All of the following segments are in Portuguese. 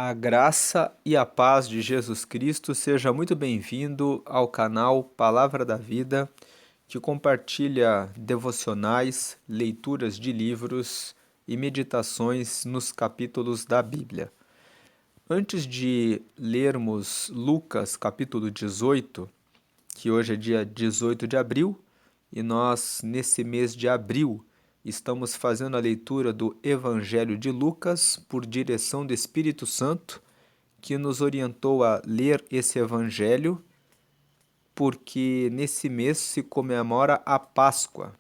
A graça e a paz de Jesus Cristo, seja muito bem-vindo ao canal Palavra da Vida, que compartilha devocionais, leituras de livros e meditações nos capítulos da Bíblia. Antes de lermos Lucas capítulo 18, que hoje é dia 18 de abril, e nós, nesse mês de abril, estamos fazendo a leitura do Evangelho de Lucas por direção do Espírito Santo, que nos orientou a ler esse Evangelho, porque nesse mês se comemora a Páscoa.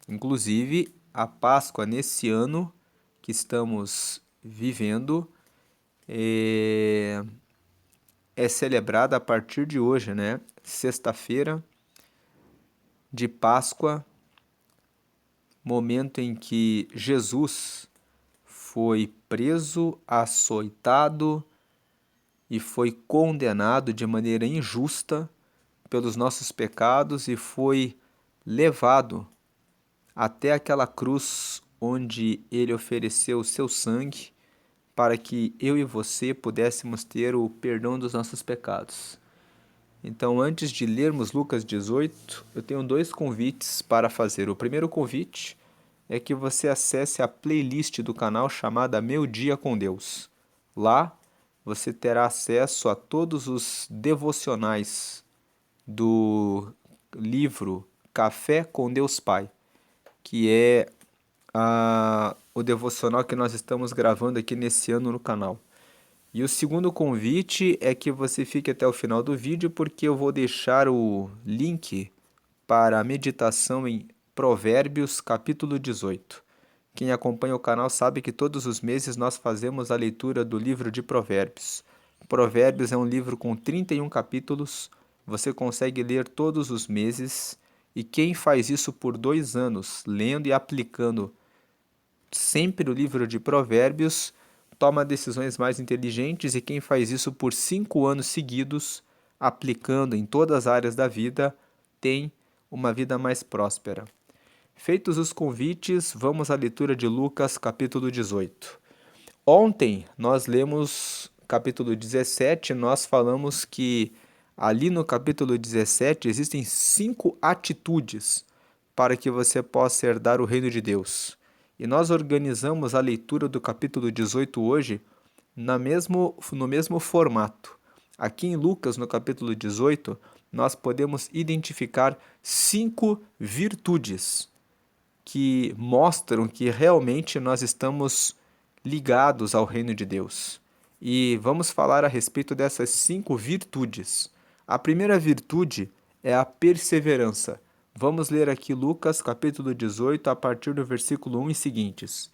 Inclusive, a Páscoa nesse ano que estamos vivendo é celebrada a partir de hoje, né? Sexta-feira de Páscoa, momento em que Jesus foi preso, açoitado e foi condenado de maneira injusta pelos nossos pecados e foi levado até aquela cruz onde ele ofereceu o seu sangue para que eu e você pudéssemos ter o perdão dos nossos pecados. Então, antes de lermos Lucas 18, eu tenho dois convites para fazer. O primeiro convite é que você acesse a playlist do canal chamada Meu Dia com Deus. Lá você terá acesso a todos os devocionais do livro Café com Deus Pai, que é o devocional que nós estamos gravando aqui nesse ano no canal. E o segundo convite é que você fique até o final do vídeo, porque eu vou deixar o link para a meditação em Provérbios, capítulo 18. Quem acompanha o canal sabe que todos os meses nós fazemos a leitura do livro de Provérbios. Provérbios é um livro com 31 capítulos, você consegue ler todos os meses, e quem faz isso por 2 anos, lendo e aplicando sempre o livro de Provérbios, toma decisões mais inteligentes, e quem faz isso por 5 anos seguidos, aplicando em todas as áreas da vida, tem uma vida mais próspera. Feitos os convites, vamos à leitura de Lucas, capítulo 18. Ontem nós lemos capítulo 17, nós falamos que ali no capítulo 17 existem 5 atitudes para que você possa herdar o reino de Deus. E nós organizamos a leitura do capítulo 18 hoje no mesmo formato. Aqui em Lucas, no capítulo 18, nós podemos identificar 5 virtudes que mostram que realmente nós estamos ligados ao reino de Deus. E vamos falar a respeito dessas 5 virtudes. A primeira virtude é a perseverança. Vamos ler aqui Lucas capítulo 18, a partir do versículo 1 e seguintes.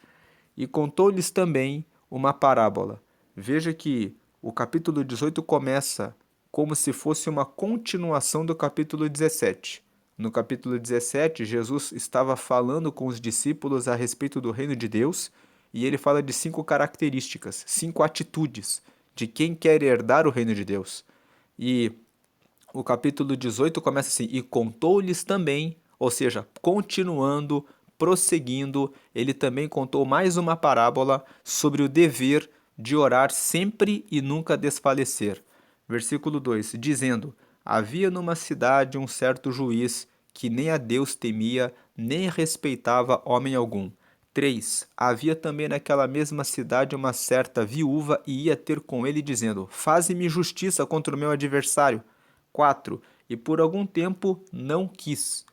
E contou-lhes também uma parábola. Veja que o capítulo 18 começa como se fosse uma continuação do capítulo 17. No capítulo 17, Jesus estava falando com os discípulos a respeito do reino de Deus, e ele fala de 5 características, 5 atitudes de quem quer herdar o reino de Deus. E o capítulo 18 começa assim: e contou-lhes também, ou seja, continuando, prosseguindo, ele também contou mais uma parábola sobre o dever de orar sempre e nunca desfalecer. Versículo 2, dizendo: havia numa cidade um certo juiz que nem a Deus temia, nem respeitava homem algum. 3. Havia também naquela mesma cidade uma certa viúva, e ia ter com ele, dizendo: faze-me justiça contra o meu adversário. 4. E por algum tempo não quis.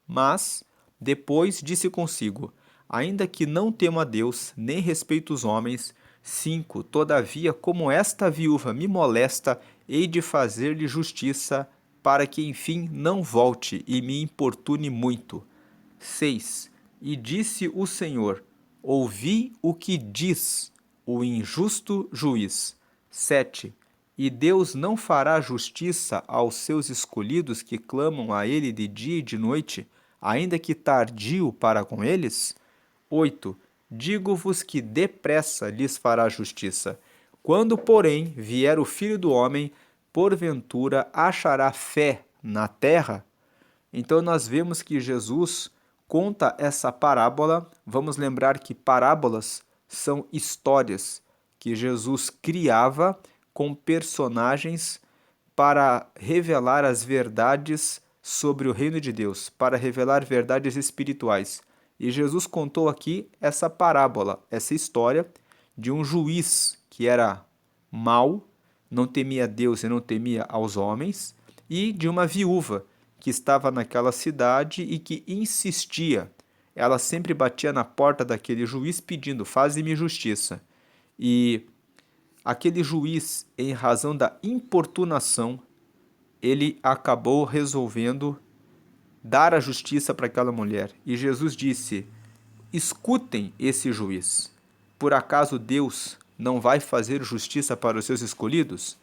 Mas depois disse consigo: ainda que não temo a Deus, nem respeito os homens. 5. Todavia, como esta viúva me molesta, hei de fazer-lhe justiça, para que enfim não volte e me importune muito. 6. E disse o Senhor: ouvi o que diz o injusto juiz. 7. E Deus não fará justiça aos seus escolhidos que clamam a ele de dia e de noite, ainda que tardio para com eles? 8. Digo-vos que depressa lhes fará justiça. Quando, porém, vier o Filho do Homem, porventura achará fé na terra? Então nós vemos que Jesus conta essa parábola. Vamos lembrar que parábolas são histórias que Jesus criava com personagens para revelar as verdades sobre o reino de Deus, para revelar verdades espirituais. E Jesus contou aqui essa parábola, essa história de um juiz que era mau, não temia Deus e não temia aos homens, e de uma viúva que estava naquela cidade e que insistia. Ela sempre batia na porta daquele juiz pedindo: faze-me justiça. E aquele juiz, em razão da importunação, ele acabou resolvendo dar a justiça para aquela mulher. E Jesus disse: escutem esse juiz. Por acaso Deus não vai fazer justiça para os seus escolhidos,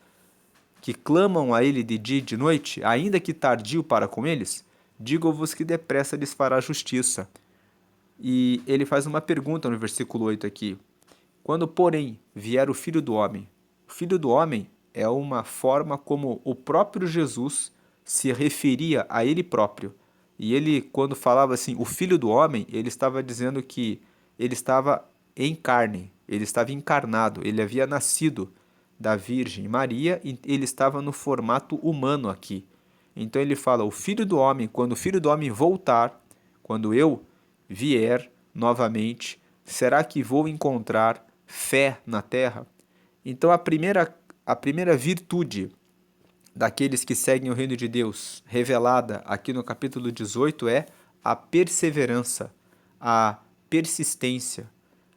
que clamam a ele de dia e de noite, ainda que tardio para com eles? Digo-vos que depressa lhes fará justiça. E ele faz uma pergunta no versículo 8 aqui. Quando, porém, vier o Filho do Homem. O Filho do Homem é uma forma como o próprio Jesus se referia a ele próprio. E ele, quando falava assim, o Filho do Homem, ele estava dizendo que ele estava em carne, ele estava encarnado, ele havia nascido da Virgem Maria e ele estava no formato humano aqui. Então ele fala, o Filho do Homem, quando o Filho do Homem voltar, quando eu vier novamente, será que vou encontrar fé na terra? Então a primeira virtude daqueles que seguem o reino de Deus, revelada aqui no capítulo 18, é a perseverança, a persistência.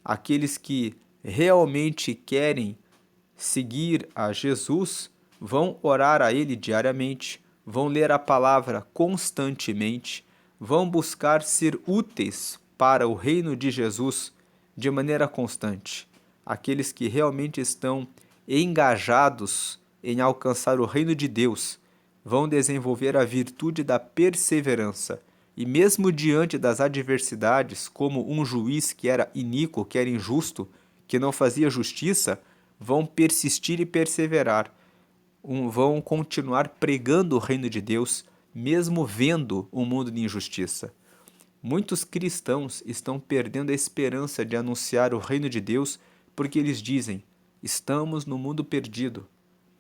Aqueles que realmente querem seguir a Jesus vão orar a Ele diariamente, vão ler a palavra constantemente, vão buscar ser úteis para o reino de Jesus de maneira constante. Aqueles que realmente estão engajados em alcançar o reino de Deus vão desenvolver a virtude da perseverança. E mesmo diante das adversidades, como um juiz que era iníquo, que era injusto, que não fazia justiça, vão persistir e perseverar, vão continuar pregando o reino de Deus, mesmo vendo um mundo de injustiça. Muitos cristãos estão perdendo a esperança de anunciar o reino de Deus porque eles dizem: estamos no mundo perdido.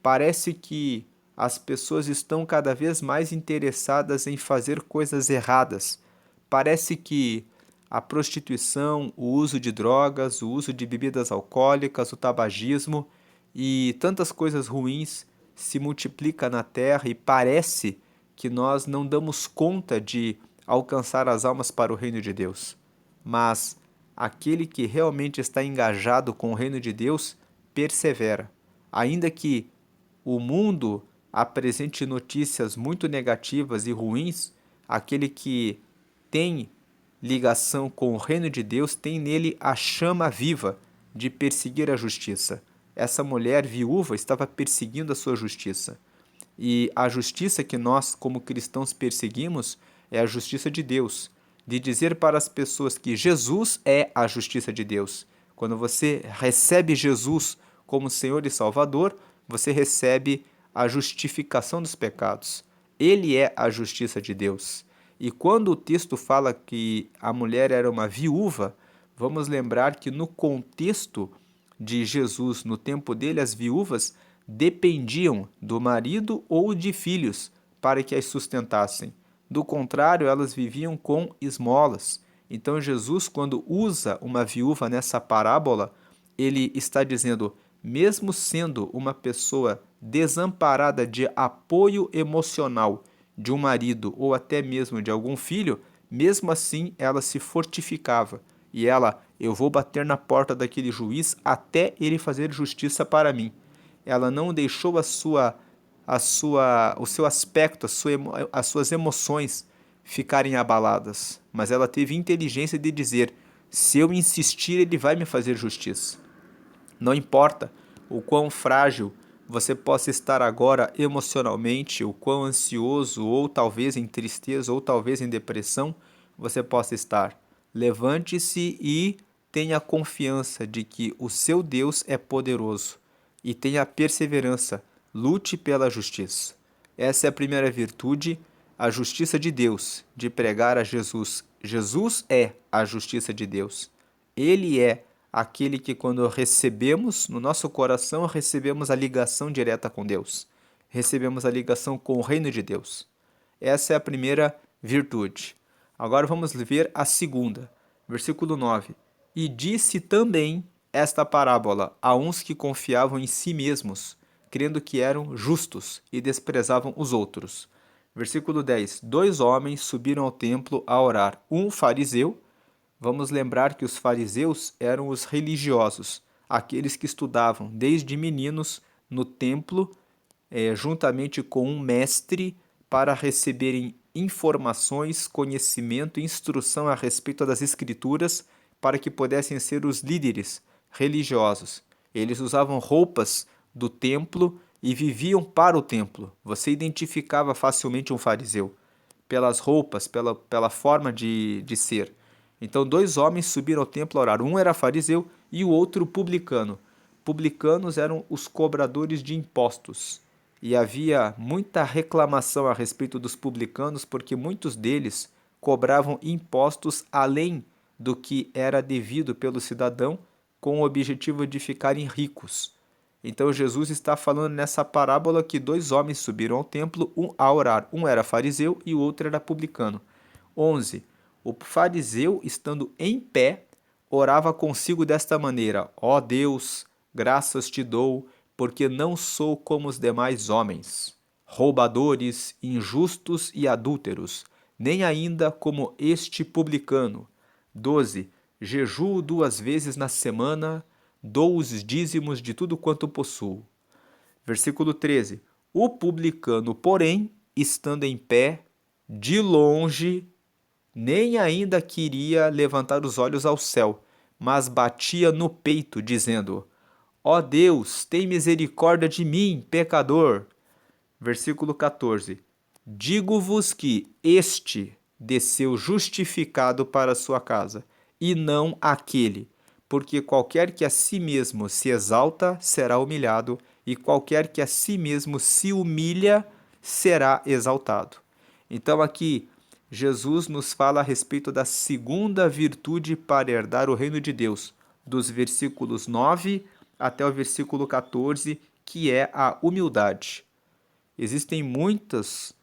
Parece que as pessoas estão cada vez mais interessadas em fazer coisas erradas. Parece que a prostituição, o uso de drogas, o uso de bebidas alcoólicas, o tabagismo e tantas coisas ruins se multiplica na terra e parece que nós não damos conta de alcançar as almas para o reino de Deus. Mas aquele que realmente está engajado com o reino de Deus persevera. Ainda que o mundo apresente notícias muito negativas e ruins, aquele que tem ligação com o reino de Deus tem nele a chama viva de perseguir a justiça. Essa mulher viúva estava perseguindo a sua justiça. E a justiça que nós, como cristãos, perseguimos é a justiça de Deus, de dizer para as pessoas que Jesus é a justiça de Deus. Quando você recebe Jesus como Senhor e Salvador, você recebe a justificação dos pecados. Ele é a justiça de Deus. E quando o texto fala que a mulher era uma viúva, vamos lembrar que no contexto de Jesus, no tempo dele, as viúvas dependiam do marido ou de filhos para que as sustentassem. Do contrário, elas viviam com esmolas. Então Jesus, quando usa uma viúva nessa parábola, ele está dizendo, mesmo sendo uma pessoa desamparada de apoio emocional de um marido ou até mesmo de algum filho, mesmo assim ela se fortificava. E ela, eu vou bater na porta daquele juiz até ele fazer justiça para mim. Ela não deixou o seu aspecto, as suas emoções ficarem abaladas, mas ela teve inteligência de dizer, se eu insistir, ele vai me fazer justiça. Não importa o quão frágil você possa estar agora emocionalmente, o quão ansioso, ou talvez em tristeza, ou talvez em depressão, você possa estar. Levante-se e tenha confiança de que o seu Deus é poderoso. E tenha perseverança, lute pela justiça. Essa é a primeira virtude, a justiça de Deus, de pregar a Jesus. Jesus é a justiça de Deus. Ele é aquele que quando recebemos, no nosso coração, recebemos a ligação direta com Deus. Recebemos a ligação com o reino de Deus. Essa é a primeira virtude. Agora vamos ver a segunda. Versículo 9. E disse também esta parábola a uns que confiavam em si mesmos, crendo que eram justos e desprezavam os outros. Versículo 10. 2 homens subiram ao templo a orar, um fariseu. Vamos lembrar que os fariseus eram os religiosos, aqueles que estudavam desde meninos no templo, juntamente com um mestre, para receberem informações, conhecimento e instrução a respeito das Escrituras, para que pudessem ser os líderes religiosos. Eles usavam roupas do templo e viviam para o templo. Você identificava facilmente um fariseu pelas roupas, pela forma de ser. Então 2 homens subiram ao templo a orar. Um era fariseu e o outro publicano. Publicanos eram os cobradores de impostos. E havia muita reclamação a respeito dos publicanos, porque muitos deles cobravam impostos além do que era devido pelo cidadão, com o objetivo de ficarem ricos. Então Jesus está falando nessa parábola que 2 homens subiram ao templo a orar. Um era fariseu e o outro era publicano. 11. O fariseu, estando em pé, orava consigo desta maneira: Ó Deus, graças te dou, porque não sou como os demais homens, roubadores, injustos e adúlteros, nem ainda como este publicano. 12. Jejuo 2 vezes na semana, dou os dízimos de tudo quanto possuo. Versículo 13. O publicano, porém, estando em pé, de longe, nem ainda queria levantar os olhos ao céu, mas batia no peito, dizendo: Ó Deus, tem misericórdia de mim, pecador. Versículo 14. Digo-vos que este desceu justificado para a sua casa, e não aquele, porque qualquer que a si mesmo se exalta será humilhado, e qualquer que a si mesmo se humilha será exaltado. Então aqui Jesus nos fala a respeito da segunda virtude para herdar o reino de Deus, dos versículos 9 até o versículo 14, que é a humildade. Existem muitos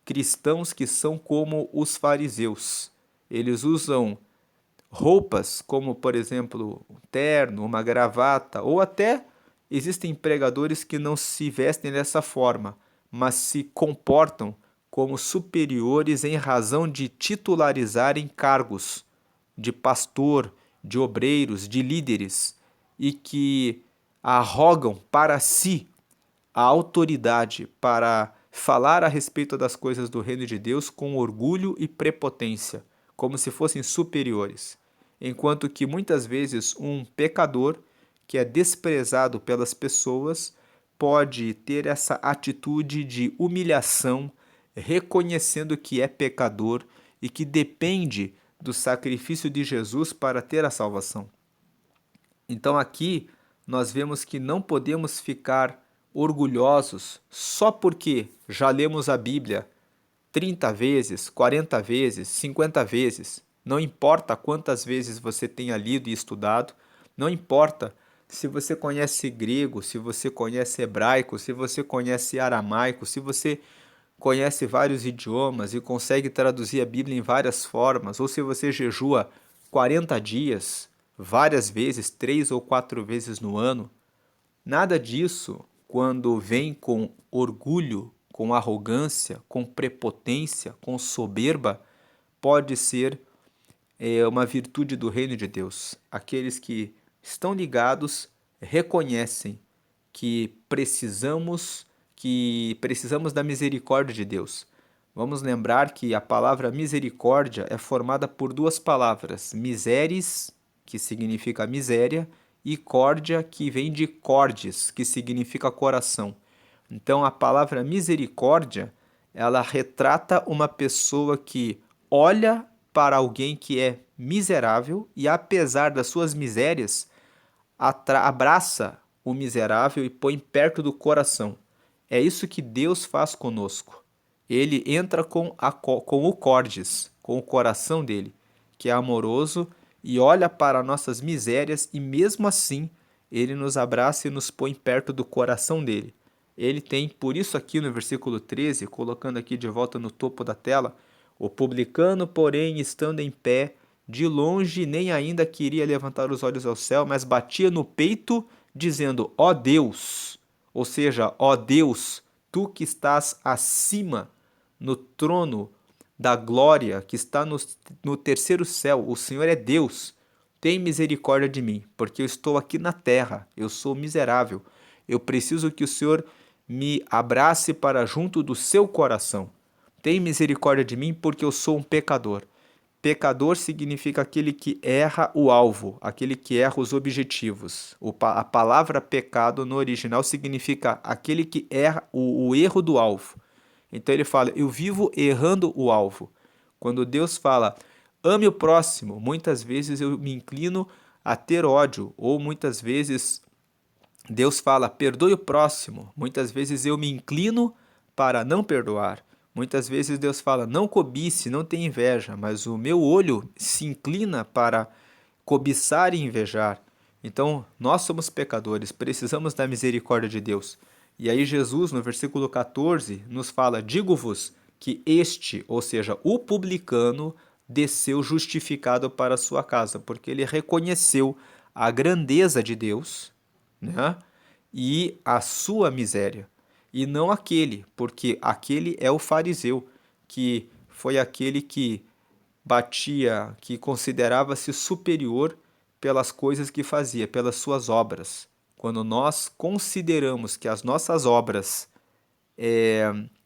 cristãos que são como os fariseus. Eles usam roupas como, por exemplo, um terno, uma gravata, ou até existem pregadores que não se vestem dessa forma, mas se comportam como superiores em razão de titularizarem cargos de pastor, de obreiros, de líderes, e que arrogam para si a autoridade para falar a respeito das coisas do reino de Deus com orgulho e prepotência, como se fossem superiores, enquanto que muitas vezes um pecador que é desprezado pelas pessoas pode ter essa atitude de humilhação, reconhecendo que é pecador e que depende do sacrifício de Jesus para ter a salvação. Então aqui nós vemos que não podemos ficar orgulhosos só porque já lemos a Bíblia 30 vezes, 40 vezes, 50 vezes. Não importa quantas vezes você tenha lido e estudado, não importa se você conhece grego, se você conhece hebraico, se você conhece aramaico, se você conhece vários idiomas e consegue traduzir a Bíblia em várias formas, ou se você jejua 40 dias, várias vezes, 3 ou 4 vezes no ano. Nada disso, quando vem com orgulho, com arrogância, com prepotência, com soberba, pode ser uma virtude do reino de Deus. Aqueles que estão ligados reconhecem que precisamos da misericórdia de Deus. Vamos lembrar que a palavra misericórdia é formada por 2 palavras: miseres, que significa miséria, e córdia, que vem de cordes, que significa coração. Então a palavra misericórdia, ela retrata uma pessoa que olha para alguém que é miserável e, apesar das suas misérias, abraça o miserável e põe perto do coração. É isso que Deus faz conosco. Ele entra com o cordes, com o coração dele, que é amoroso e olha para nossas misérias e mesmo assim ele nos abraça e nos põe perto do coração dele. Ele tem, por isso aqui no versículo 13, colocando aqui de volta no topo da tela, o publicano, porém, estando em pé, de longe nem ainda queria levantar os olhos ao céu, mas batia no peito, dizendo: ó Deus, ou seja, ó Deus, tu que estás acima no trono da glória, que está no terceiro céu, o Senhor é Deus, tem misericórdia de mim, porque eu estou aqui na terra, eu sou miserável, eu preciso que o Senhor me abrace para junto do seu coração. Tem misericórdia de mim, porque eu sou um pecador. Pecador significa aquele que erra o alvo, aquele que erra os objetivos. A palavra pecado no original significa aquele que erra o erro do alvo. Então ele fala: eu vivo errando o alvo. Quando Deus fala, ame o próximo, muitas vezes eu me inclino a ter ódio, ou muitas vezes Deus fala, perdoe o próximo, muitas vezes eu me inclino para não perdoar. Muitas vezes Deus fala, não cobice, não tenha inveja, mas o meu olho se inclina para cobiçar e invejar. Então, nós somos pecadores, precisamos da misericórdia de Deus. E aí Jesus, no versículo 14, nos fala, digo-vos que este, ou seja, o publicano, desceu justificado para a sua casa, porque ele reconheceu a grandeza de Deus, né? E a sua miséria, e não aquele, porque aquele é o fariseu, que foi aquele que batia, que considerava-se superior pelas coisas que fazia, pelas suas obras. Quando nós consideramos que as nossas obras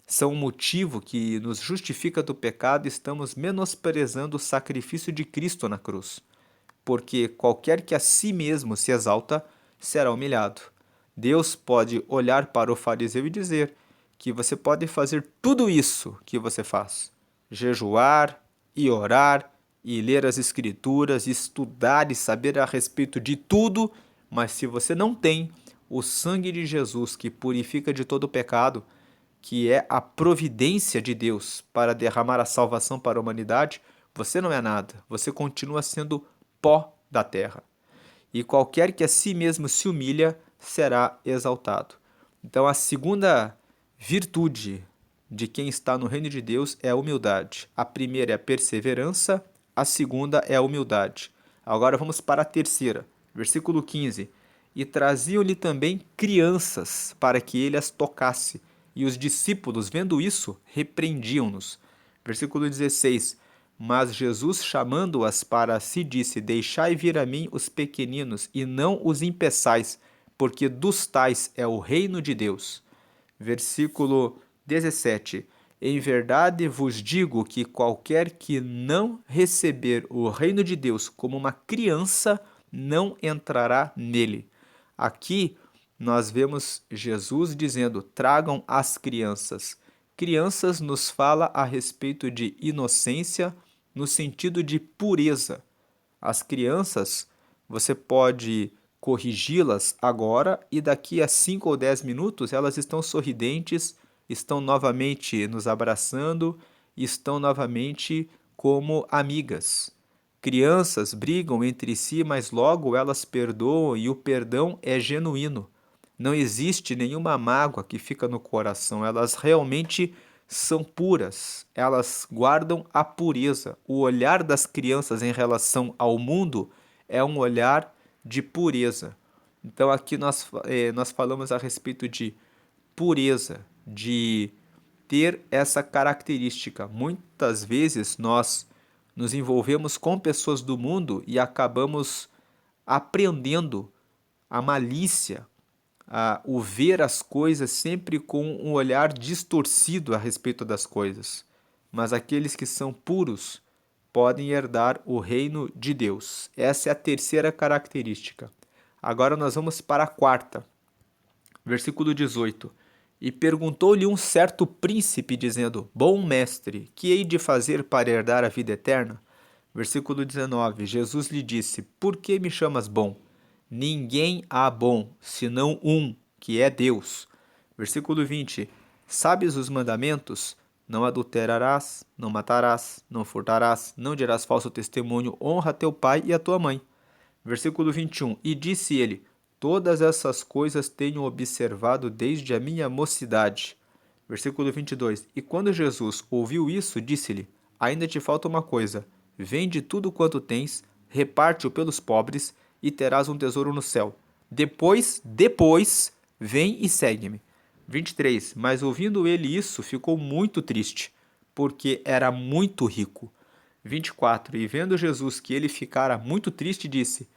são um motivo que nos justifica do pecado, estamos menosprezando o sacrifício de Cristo na cruz. Porque qualquer que a si mesmo se exalta será humilhado. Deus pode olhar para o fariseu e dizer que você pode fazer tudo isso que você faz: jejuar e orar e ler as escrituras, estudar e saber a respeito de tudo, mas se você não tem o sangue de Jesus que purifica de todo o pecado, que é a providência de Deus para derramar a salvação para a humanidade, você não é nada, você continua sendo pó da terra. E qualquer que a si mesmo se humilha será exaltado. Então, a segunda virtude de quem está no reino de Deus é a humildade. A primeira é a perseverança, a segunda é a humildade. Agora vamos para a terceira, versículo 15. E traziam-lhe também crianças para que ele as tocasse. E os discípulos, vendo isso, repreendiam-nos. Versículo 16. Mas Jesus, chamando-as para si, disse: deixai vir a mim os pequeninos, e não os impeçais, porque dos tais é o reino de Deus. Versículo 17. Em verdade vos digo que qualquer que não receber o reino de Deus como uma criança, não entrará nele. Aqui nós vemos Jesus dizendo: tragam as crianças. Crianças nos fala a respeito de inocência, no sentido de pureza. As crianças, você pode corrigi-las agora e daqui a 5 ou 10 minutos elas estão sorridentes, estão novamente nos abraçando, estão novamente como amigas. Crianças brigam entre si, mas logo elas perdoam e o perdão é genuíno. Não existe nenhuma mágoa que fica no coração, elas realmente são puras, elas guardam a pureza. O olhar das crianças em relação ao mundo é um olhar de pureza. Então aqui nós falamos a respeito de pureza, de ter essa característica. Muitas vezes nós nos envolvemos com pessoas do mundo e acabamos aprendendo a malícia, o ver as coisas sempre com um olhar distorcido a respeito das coisas. Mas aqueles que são puros podem herdar o reino de Deus. Essa é a terceira característica. Agora nós vamos para a quarta. Versículo 18. E perguntou-lhe um certo príncipe, dizendo: bom mestre, que hei de fazer para herdar a vida eterna? Versículo 19. Jesus lhe disse: por que me chamas bom? Ninguém há bom, senão um, que é Deus. Versículo 20. Sabes os mandamentos? não adulterarás, não matarás, não furtarás, não dirás falso testemunho, honra teu pai e a tua mãe. Versículo 21. E disse ele: todas essas coisas tenho observado desde a minha mocidade. Versículo 22. E quando Jesus ouviu isso, disse-lhe: ainda te falta uma coisa. Vende tudo quanto tens, reparte-o pelos pobres, e terás um tesouro no céu. Depois, vem e segue-me. 23. Mas ouvindo ele isso, ficou muito triste, porque era muito rico. 24. E vendo Jesus que ele ficara muito triste, disse: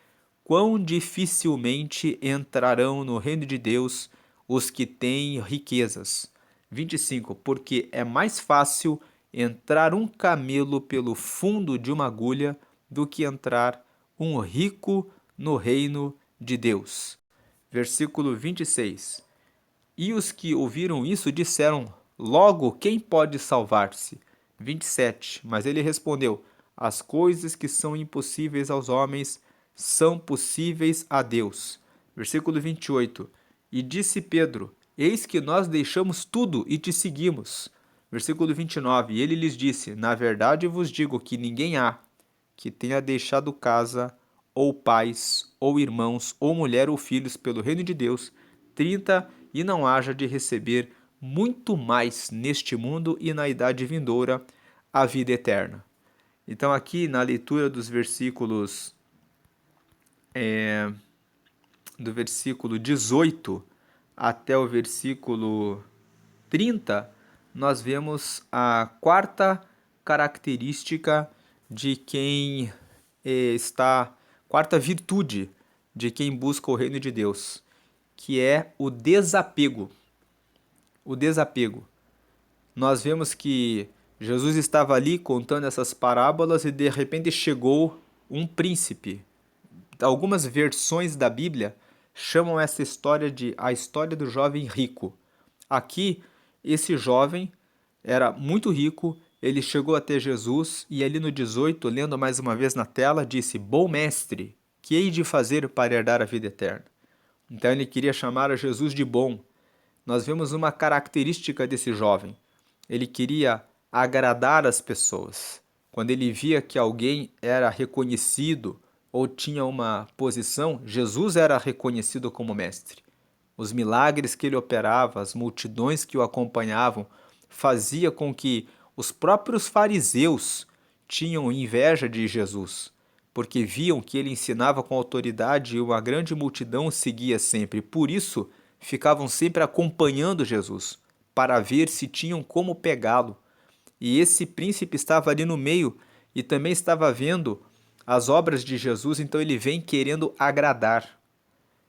quão dificilmente entrarão no reino de Deus os que têm riquezas. 25. Porque é mais fácil entrar um camelo pelo fundo de uma agulha do que entrar um rico no reino de Deus. Versículo 26. E os que ouviram isso disseram: logo, quem pode salvar-se? 27. Mas ele respondeu: as coisas que são impossíveis aos homens são possíveis a Deus. Versículo 28. E disse Pedro: eis que nós deixamos tudo e te seguimos. Versículo 29. E ele lhes disse: na verdade vos digo que ninguém há que tenha deixado casa, ou pais, ou irmãos, ou mulher, ou filhos, pelo reino de Deus, 30, e não haja de receber muito mais neste mundo e na idade vindoura a vida eterna. Então, aqui na leitura dos versículos, do versículo 18 até o versículo 30, nós vemos a quarta característica de quem quarta virtude de quem busca o reino de Deus, que é o desapego. O desapego. Nós vemos que Jesus estava ali contando essas parábolas e de repente chegou um príncipe. Algumas versões da Bíblia chamam essa história de a história do jovem rico. Aqui, esse jovem era muito rico, ele chegou até Jesus e ali no 18, lendo mais uma vez na tela, disse: bom mestre, que hei de fazer para herdar a vida eterna? Então ele queria chamar a Jesus de bom. Nós vemos uma característica desse jovem. Ele queria agradar as pessoas. Quando ele via que alguém era reconhecido ou tinha uma posição, Jesus era reconhecido como mestre. Os milagres que ele operava, as multidões que o acompanhavam, fazia com que os próprios fariseus tinham inveja de Jesus, porque viam que ele ensinava com autoridade e uma grande multidão o seguia sempre. Por isso, ficavam sempre acompanhando Jesus, para ver se tinham como pegá-lo. E esse príncipe estava ali no meio e também estava vendo as obras de Jesus, então ele vem querendo agradar.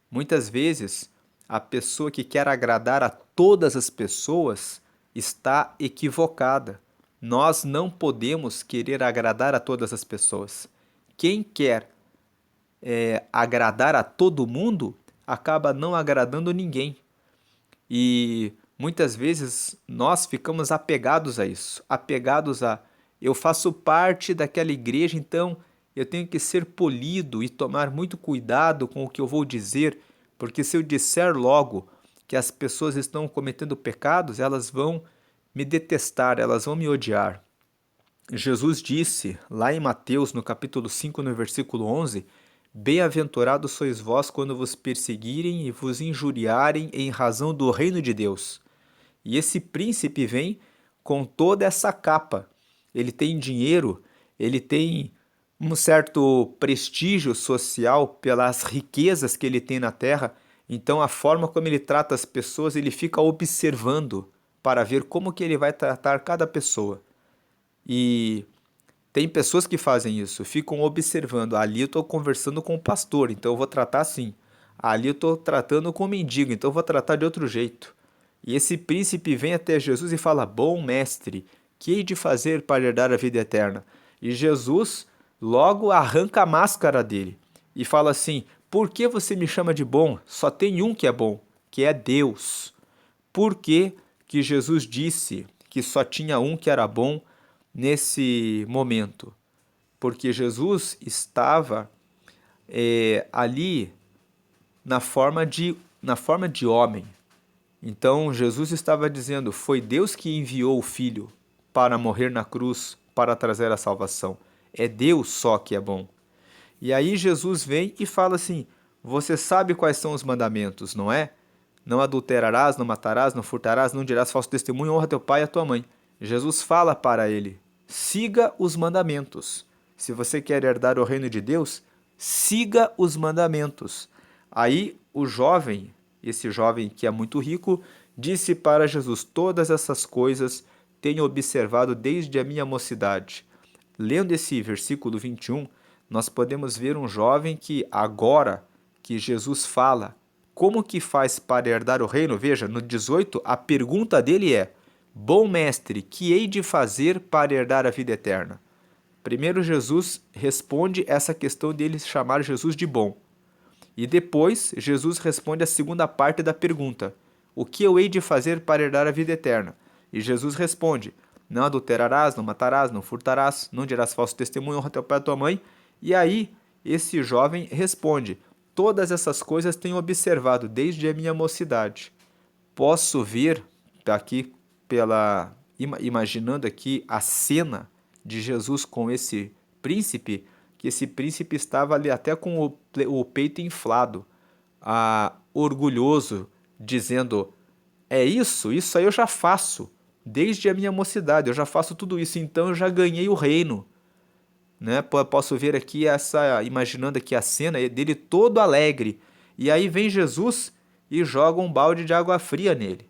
Muitas vezes, a pessoa que quer agradar a todas as pessoas está equivocada. Nós não podemos querer agradar a todas as pessoas. Quem quer agradar a todo mundo acaba não agradando ninguém. E muitas vezes nós ficamos apegados a isso, apegados a eu faço parte daquela igreja, então eu tenho que ser polido e tomar muito cuidado com o que eu vou dizer, porque se eu disser logo que as pessoas estão cometendo pecados, elas vão me detestar, elas vão me odiar. Jesus disse, lá em Mateus, no capítulo 5, no versículo 11, bem-aventurados sois vós quando vos perseguirem e vos injuriarem em razão do reino de Deus. E esse príncipe vem com toda essa capa. Ele tem dinheiro, ele tem um certo prestígio social pelas riquezas que ele tem na terra. Então a forma como ele trata as pessoas, ele fica observando para ver como que ele vai tratar cada pessoa. E tem pessoas que fazem isso, ficam observando. Ali eu estou conversando com o pastor, então eu vou tratar assim. Ali eu estou tratando com o mendigo, então eu vou tratar de outro jeito. E esse príncipe vem até Jesus e fala: bom mestre, que hei de fazer para herdar a vida eterna? E Jesus logo arranca a máscara dele e fala assim: por que você me chama de bom? Só tem um que é bom, que é Deus. Por que que Jesus disse que só tinha um que era bom nesse momento? Porque Jesus estava ali na forma de homem. Então Jesus estava dizendo: foi Deus que enviou o Filho para morrer na cruz, para trazer a salvação. É Deus só que é bom. E aí Jesus vem e fala assim: você sabe quais são os mandamentos, não é? Não adulterarás, não matarás, não furtarás, não dirás falso testemunho, honra teu pai e a tua mãe. Jesus fala para ele: siga os mandamentos. Se você quer herdar o reino de Deus, siga os mandamentos. Aí o jovem, esse jovem que é muito rico, disse para Jesus: todas essas coisas tenho observado desde a minha mocidade. Lendo esse versículo 21, nós podemos ver um jovem que agora que Jesus fala como que faz para herdar o reino, veja, no 18 a pergunta dele é: bom mestre, que hei de fazer para herdar a vida eterna? Primeiro Jesus responde essa questão dele chamar Jesus de bom. E depois Jesus responde a segunda parte da pergunta: o que eu hei de fazer para herdar a vida eterna? E Jesus responde: não adulterarás, não matarás, não furtarás, não dirás falso testemunho, honra teu pai e tua mãe. E aí esse jovem responde: todas essas coisas tenho observado desde a minha mocidade. Posso ver aqui imaginando aqui a cena de Jesus com esse príncipe, que esse príncipe estava ali até com o peito inflado, orgulhoso, dizendo: é isso aí eu já faço, desde a minha mocidade, eu já faço tudo isso, então eu já ganhei o reino. Né? Posso ver aqui imaginando aqui a cena dele todo alegre. E aí vem Jesus e joga um balde de água fria nele.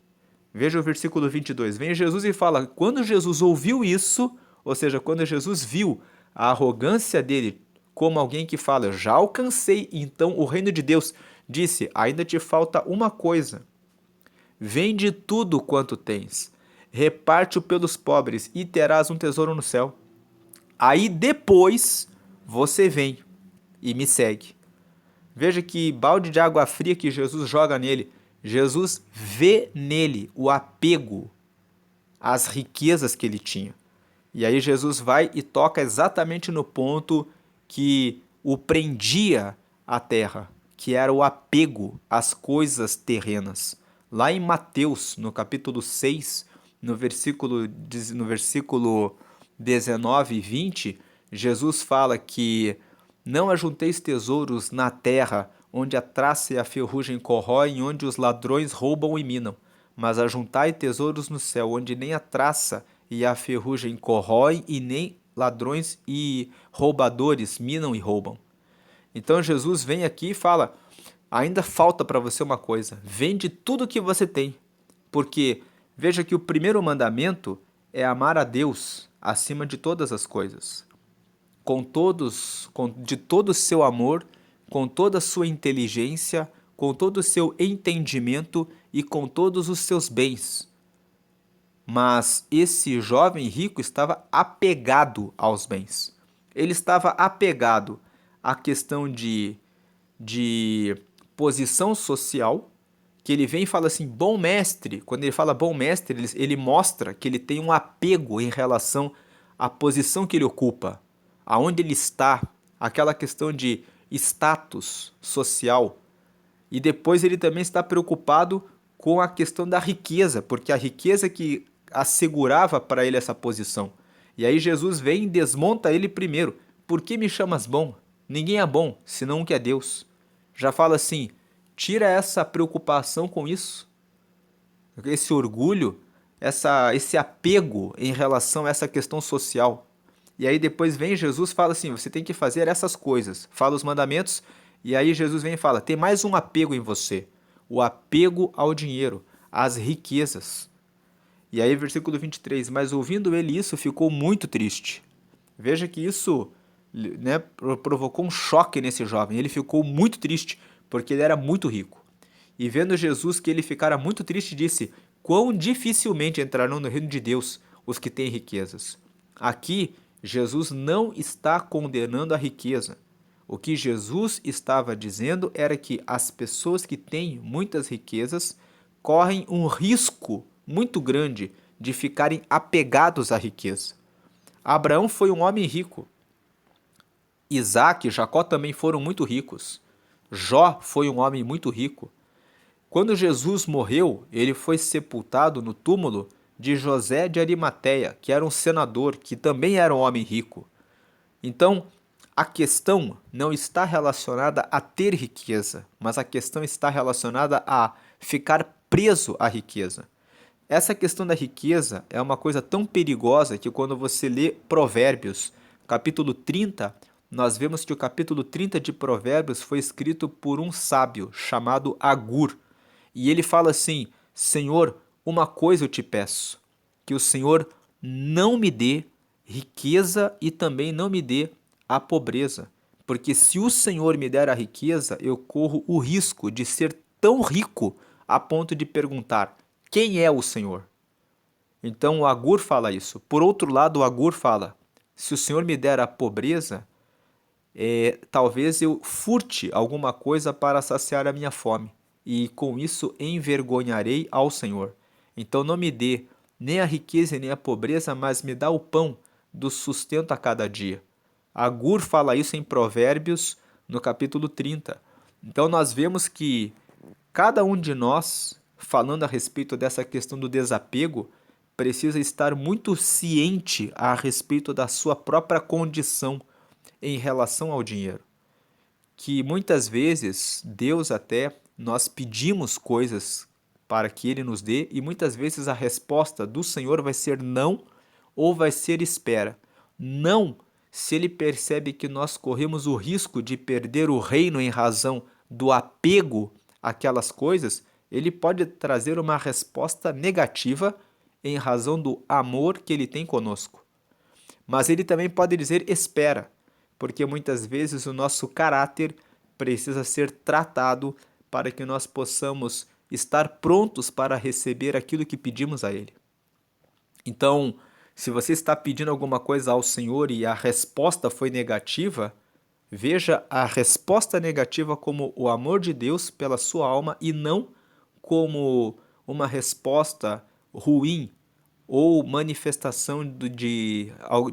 Veja o versículo 22. Vem Jesus e fala: quando Jesus ouviu isso, ou seja, quando Jesus viu a arrogância dele, como alguém que fala: eu já alcancei então o reino de Deus, disse: ainda te falta uma coisa. Vende tudo quanto tens, reparte-o pelos pobres e terás um tesouro no céu. Aí depois você vem e me segue. Veja que balde de água fria que Jesus joga nele. Jesus vê nele o apego às riquezas que ele tinha. E aí Jesus vai e toca exatamente no ponto que o prendia à terra, que era o apego às coisas terrenas. Lá em Mateus, no capítulo 6, no versículo 19 e 20, Jesus fala que não ajunteis tesouros na terra, onde a traça e a ferrugem corroem, onde os ladrões roubam e minam, mas ajuntai tesouros no céu, onde nem a traça e a ferrugem corroem, e nem ladrões e roubadores minam e roubam. Então Jesus vem aqui e fala: ainda falta para você uma coisa, vende tudo que você tem, porque veja que o primeiro mandamento é amar a Deus acima de todas as coisas, de todo o seu amor, com toda a sua inteligência, com todo o seu entendimento e com todos os seus bens. Mas esse jovem rico estava apegado aos bens. Ele estava apegado à questão de posição social, que ele vem e fala assim: bom mestre. Quando ele fala bom mestre, ele mostra que ele tem um apego em relação à posição que ele ocupa, aonde ele está, aquela questão de status social. E depois ele também está preocupado com a questão da riqueza, porque a riqueza que assegurava para ele essa posição. E aí Jesus vem e desmonta ele primeiro. Por que me chamas bom? Ninguém é bom, senão um que é Deus. Já fala assim: tira essa preocupação com isso, esse orgulho, esse apego em relação a essa questão social. E aí depois vem Jesus e fala assim: você tem que fazer essas coisas. Fala os mandamentos, e aí Jesus vem e fala: tem mais um apego em você. O apego ao dinheiro, às riquezas. E aí versículo 23, mas ouvindo ele isso, ficou muito triste. Veja que isso, né, provocou um choque nesse jovem. Ele ficou muito triste, porque ele era muito rico. E vendo Jesus que ele ficara muito triste, disse: quão dificilmente entrarão no reino de Deus os que têm riquezas. Aqui, Jesus não está condenando a riqueza. O que Jesus estava dizendo era que as pessoas que têm muitas riquezas correm um risco muito grande de ficarem apegados à riqueza. Abraão foi um homem rico. Isaac e Jacó também foram muito ricos. Jó foi um homem muito rico. Quando Jesus morreu, ele foi sepultado no túmulo de José de Arimateia, que era um senador, que também era um homem rico. Então, a questão não está relacionada a ter riqueza, mas a questão está relacionada a ficar preso à riqueza. Essa questão da riqueza é uma coisa tão perigosa que quando você lê Provérbios, capítulo 30, nós vemos que o capítulo 30 de Provérbios foi escrito por um sábio chamado Agur. E ele fala assim: Senhor, uma coisa eu te peço, que o Senhor não me dê riqueza e também não me dê a pobreza. Porque se o Senhor me der a riqueza, eu corro o risco de ser tão rico a ponto de perguntar: quem é o Senhor? Então o Agur fala isso. Por outro lado, o Agur fala: se o Senhor me der a pobreza, talvez eu furte alguma coisa para saciar a minha fome, e com isso envergonharei ao Senhor. Então não me dê nem a riqueza nem a pobreza, mas me dá o pão do sustento a cada dia. Agur fala isso em Provérbios, no capítulo 30. Então nós vemos que cada um de nós, falando a respeito dessa questão do desapego, precisa estar muito ciente a respeito da sua própria condição em relação ao dinheiro. Que muitas vezes Deus até nós pedimos coisas para que Ele nos dê e muitas vezes a resposta do Senhor vai ser não ou vai ser espera. Não, se Ele percebe que nós corremos o risco de perder o reino em razão do apego àquelas coisas, Ele pode trazer uma resposta negativa em razão do amor que Ele tem conosco. Mas Ele também pode dizer espera, porque muitas vezes o nosso caráter precisa ser tratado para que nós possamos estar prontos para receber aquilo que pedimos a Ele. Então, se você está pedindo alguma coisa ao Senhor e a resposta foi negativa, veja a resposta negativa como o amor de Deus pela sua alma e não como uma resposta ruim ou manifestação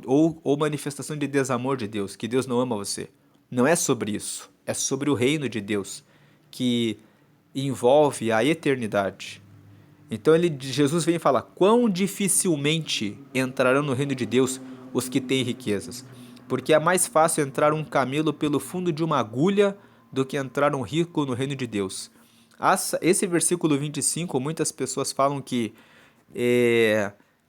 ou manifestação de desamor de Deus, que Deus não ama você. Não é sobre isso, é sobre o reino de Deus, que envolve a eternidade. Então Jesus vem falar: quão dificilmente entrarão no reino de Deus os que têm riquezas, porque é mais fácil entrar um camelo pelo fundo de uma agulha do que entrar um rico no reino de Deus. Esse versículo 25, muitas pessoas falam que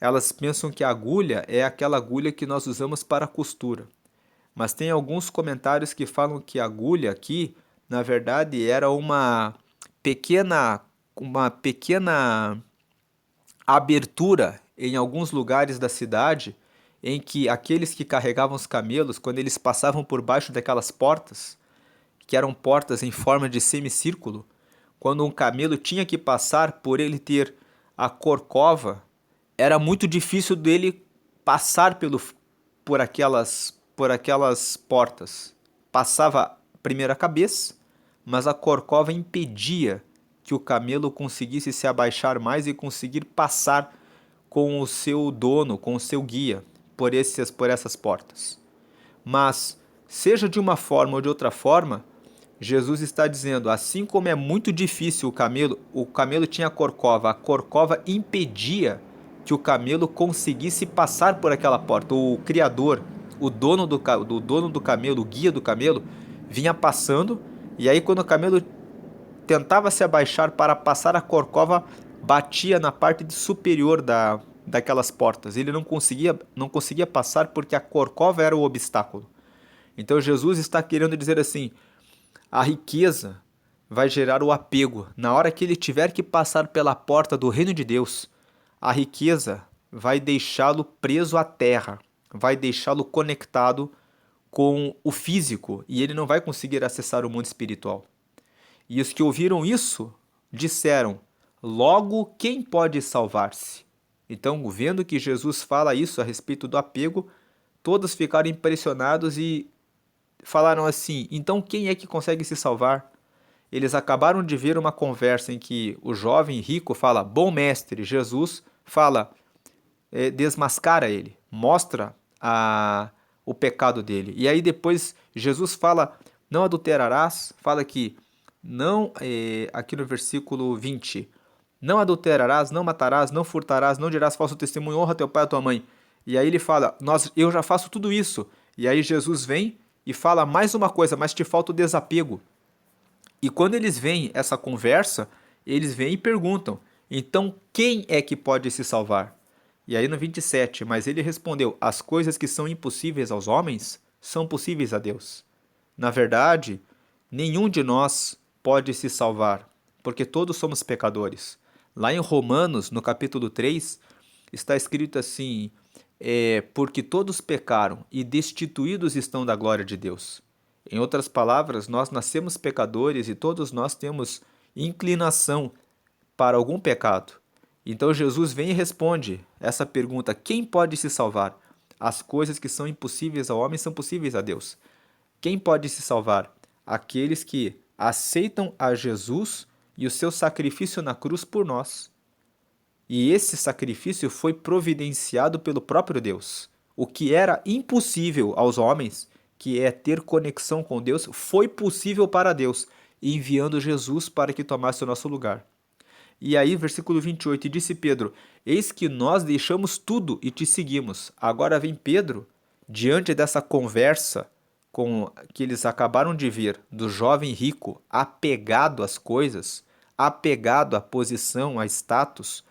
elas pensam que a agulha é aquela agulha que nós usamos para costura. Mas tem alguns comentários que falam que a agulha aqui, na verdade, era uma pequena abertura em alguns lugares da cidade, em que aqueles que carregavam os camelos, quando eles passavam por baixo daquelas portas, que eram portas em forma de semicírculo, quando um camelo tinha que passar, por ele ter a corcova, era muito difícil dele passar por aquelas portas. Passava primeiro a cabeça, mas a corcova impedia que o camelo conseguisse se abaixar mais e conseguir passar com o seu dono, com o seu guia, por essas portas. Mas, seja de uma forma ou de outra forma, Jesus está dizendo: assim como é muito difícil o camelo tinha a corcova impedia que o camelo conseguisse passar por aquela porta. O criador, o dono do camelo, o guia do camelo, vinha passando, e aí quando o camelo tentava se abaixar para passar a corcova, batia na parte superior daquelas portas. Ele não conseguia passar porque a corcova era o obstáculo. Então Jesus está querendo dizer assim: a riqueza vai gerar o apego. Na hora que ele tiver que passar pela porta do reino de Deus, a riqueza vai deixá-lo preso à terra, vai deixá-lo conectado com o físico e ele não vai conseguir acessar o mundo espiritual. E os que ouviram isso disseram: logo, quem pode salvar-se? Então, vendo que Jesus fala isso a respeito do apego, todos ficaram impressionados e falaram assim: então quem é que consegue se salvar? Eles acabaram de ver uma conversa em que o jovem rico fala: bom mestre. Jesus fala: desmascara ele, mostra o pecado dele. E aí depois Jesus fala: não adulterarás, fala que não, aqui no versículo 20, não adulterarás, não matarás, não furtarás, não dirás falso testemunho, honra teu pai e tua mãe. E aí ele fala, eu já faço tudo isso. E aí Jesus vem e fala mais uma coisa, mas te falta o desapego. E quando eles veem essa conversa, eles vêm e perguntam, então quem é que pode se salvar? E aí no 27, mas ele respondeu, as coisas que são impossíveis aos homens são possíveis a Deus. Na verdade, nenhum de nós pode se salvar, porque todos somos pecadores. Lá em Romanos, no capítulo 3, está escrito assim: porque todos pecaram e destituídos estão da glória de Deus. Em outras palavras, nós nascemos pecadores e todos nós temos inclinação para algum pecado. Então Jesus vem e responde essa pergunta: quem pode se salvar? As coisas que são impossíveis ao homem são possíveis a Deus. Quem pode se salvar? Aqueles que aceitam a Jesus e o seu sacrifício na cruz por nós. E esse sacrifício foi providenciado pelo próprio Deus. O que era impossível aos homens, que é ter conexão com Deus, foi possível para Deus, enviando Jesus para que tomasse o nosso lugar. E aí, versículo 28, e disse Pedro, eis que nós deixamos tudo e te seguimos. Agora vem Pedro, diante dessa conversa com que eles acabaram de ver, do jovem rico apegado às coisas, apegado à posição, a status,